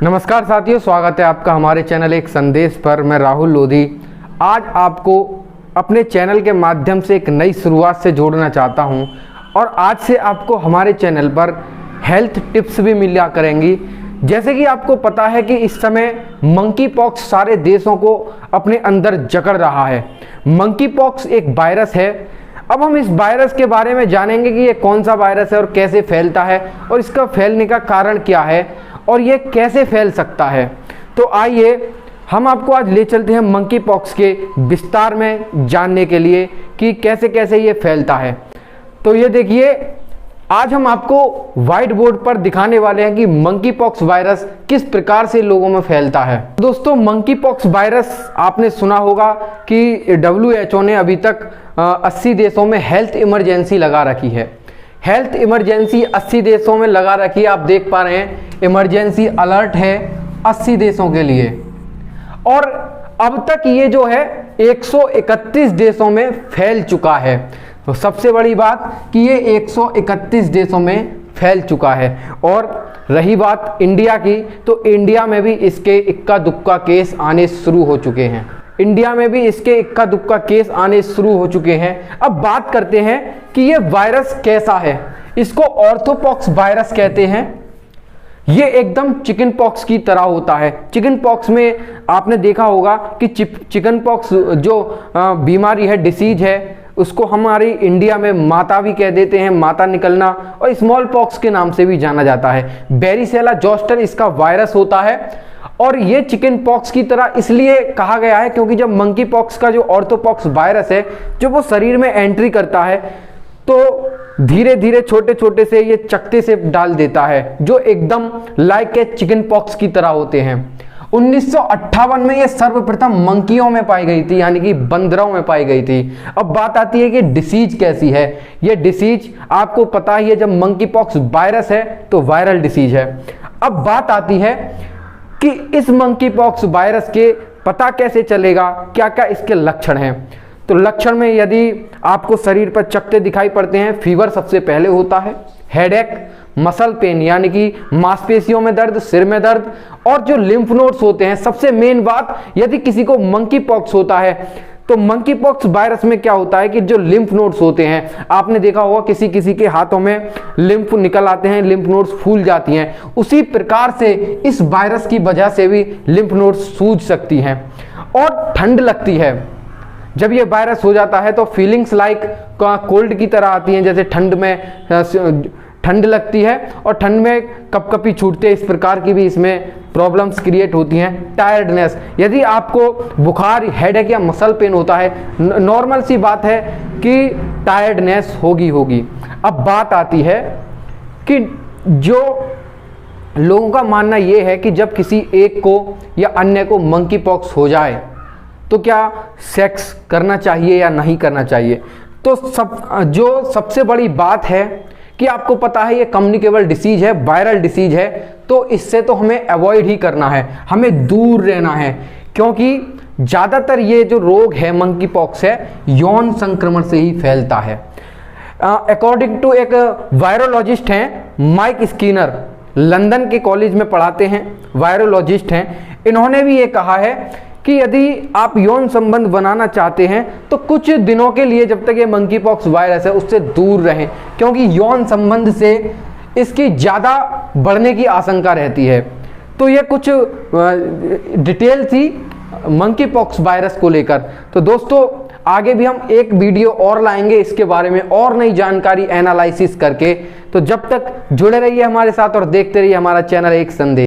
नमस्कार साथियों, स्वागत है आपका हमारे चैनल एक संदेश पर। मैं राहुल लोधी आज आपको अपने चैनल के माध्यम से एक नई शुरुआत से जोड़ना चाहता हूं और आज से आपको हमारे चैनल पर हेल्थ टिप्स भी मिला करेंगी। जैसे कि आपको पता है कि इस समय मंकी पॉक्स सारे देशों को अपने अंदर जकड़ रहा है। मंकी पॉक्स एक वायरस है। अब हम इस वायरस के बारे में जानेंगे कि ये कौन सा वायरस है और कैसे फैलता है और इसका फैलने का कारण क्या है और ये कैसे फैल सकता है। तो आइए हम आपको आज ले चलते हैं मंकी पॉक्स के विस्तार में जानने के लिए कि कैसे कैसे ये फैलता है। तो ये देखिए, आज हम आपको व्हाइट बोर्ड पर दिखाने वाले हैं कि मंकी पॉक्स वायरस किस प्रकार से लोगों में फैलता है। दोस्तों, मंकी पॉक्स वायरस आपने सुना होगा कि WHO ने अभी तक 80 देशों में हेल्थ इमरजेंसी लगा रखी है। हेल्थ इमरजेंसी 80 देशों में लगा रखी है। आप देख पा रहे हैं इमरजेंसी अलर्ट है 80 देशों के लिए और अब तक ये जो है 131 देशों में फैल चुका है। तो सबसे बड़ी बात कि ये 131 देशों में फैल चुका है। और रही बात इंडिया की, तो इंडिया में भी इसके इक्का दुक्का केस आने शुरू हो चुके हैं। इंडिया में भी इसके इक्का दुक्का केस आने शुरू हो चुके हैं। अब बात करते हैं कि ये वायरस कैसा है। इसको ऑर्थोपॉक्स वायरस कहते हैं। ये एकदम चिकन पॉक्स की तरह होता है। चिकन पॉक्स में आपने देखा होगा कि चिकन पॉक्स जो बीमारी है, डिसीज है, उसको हमारी इंडिया में माता भी कह देते हैं, माता निकलना, और स्मॉल पॉक्स के नाम से भी जाना जाता है। बेरिसेला जोस्टर इसका वायरस होता है और ये चिकन पॉक्स की तरह इसलिए कहा गया है क्योंकि जब मंकी पॉक्स का जो ऑर्थोपॉक्स वायरस है, जब वो शरीर में एंट्री करता है तो धीरे धीरे छोटे छोटे से ये चकते से डाल देता है जो एकदम लाइक ए चिकन पॉक्स की तरह होते हैं। 1958 में ये सर्वप्रथम मंकियों में पाई गई थी, यानी कि बंदरों में पाई गई थी। अब बात आती है कि डिसीज कैसी है। ये डिसीज आपको पता ही है, जब मंकी पॉक्स वायरस है तो वायरल डिसीज है। अब बात आती है कि इस मंकी पॉक्स वायरस के पता कैसे चलेगा, क्या क्या इसके लक्षण हैं। तो लक्षण में यदि आपको शरीर पर चकते दिखाई पड़ते हैं, फीवर सबसे पहले होता है, हेडेक, मसल पेन यानी कि मांसपेशियों में दर्द, सिर में दर्द, और जो लिम्फ नोड्स होते हैं। सबसे मेन बात, यदि किसी को मंकी पॉक्स होता है तो मंकी पॉक्स वायरस में क्या होता है कि जो लिम्फ नोड्स होते हैं, आपने देखा होगा किसी किसी के हाथों में लिम्फ निकल आते हैं, लिम्फ नोड्स फूल जाती हैं। उसी प्रकार से इस वायरस की वजह से भी लिम्फ नोड्स सूज सकती हैं और ठंड लगती है। जब ये वायरस हो जाता है तो फीलिंग्स लाइक कोल्ड की तरह आती हैं, जैसे ठंड में ठंड लगती है और ठंड में कपकपी छूटते हैं। इस प्रकार की भी इसमें प्रॉब्लम्स क्रिएट होती हैं। टायर्डनेस, यदि आपको बुखार, हेडेक या मसल पेन होता है, नॉर्मल सी बात है कि टायर्डनेस होगी। अब बात आती है कि जो लोगों का मानना ये है कि जब किसी एक को या अन्य को मंकी पॉक्स हो जाए तो क्या सेक्स करना चाहिए या नहीं करना चाहिए। तो जो सबसे बड़ी बात है कि आपको पता है ये कम्युनिकेबल डिसीज है, वायरल डिसीज है, तो इससे तो हमें अवॉइड ही करना है, हमें दूर रहना है, क्योंकि ज़्यादातर ये जो रोग है मंकी पॉक्स है, यौन संक्रमण से ही फैलता है। अकॉर्डिंग टू एक वायरोलॉजिस्ट हैं माइक स्किनर, लंदन के कॉलेज में पढ़ाते हैं, वायरोलॉजिस्ट हैं। इन्होंने भी ये कहा है कि यदि आप यौन संबंध बनाना चाहते हैं तो कुछ दिनों के लिए, जब तक ये मंकी पॉक्स वायरस है, उससे दूर रहें, क्योंकि यौन संबंध से इसकी ज़्यादा बढ़ने की आशंका रहती है। तो ये कुछ डिटेल थी मंकी पॉक्स वायरस को लेकर। तो दोस्तों, आगे भी हम एक वीडियो और लाएंगे इसके बारे में, और नई जानकारी एनालिसिस करके। तो जब तक जुड़े रहिए हमारे साथ और देखते रहिए हमारा चैनल एक संदेश।